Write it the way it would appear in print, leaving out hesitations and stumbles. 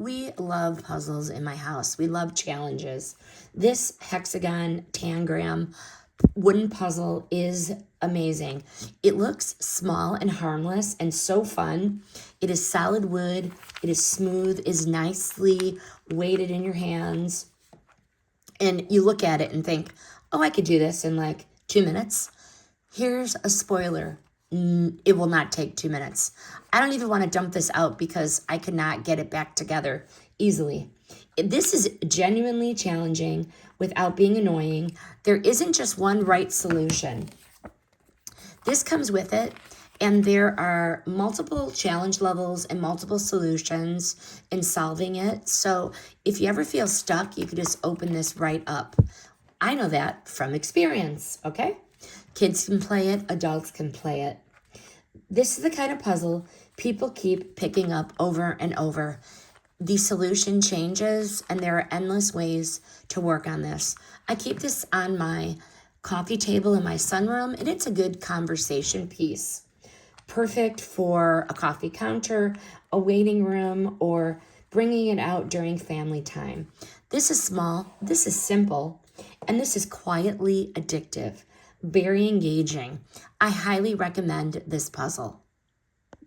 We love puzzles in my house. We love challenges. This hexagon tangram wooden puzzle is amazing. It looks small and harmless and so fun. It is solid wood. It is smooth, is nicely weighted in your hands. And you look at it and think, oh, I could do this in like 2 minutes. Here's a spoiler. It will not take 2 minutes. I don't even want to dump this out because I could not get it back together easily. This is genuinely challenging without being annoying. There isn't just one right solution. This comes with it, and there are multiple challenge levels and multiple solutions in solving it. So if you ever feel stuck, you can just open this right up. I know that from experience, okay? Kids can play it, adults can play it. This is the kind of puzzle people keep picking up over and over. The solution changes, and there are endless ways to work on this. I keep this on my coffee table in my sunroom, and it's a good conversation piece. Perfect for a coffee counter, a waiting room, or bringing it out during family time. This is small, this is simple, and this is quietly addictive. Very engaging. I highly recommend this puzzle.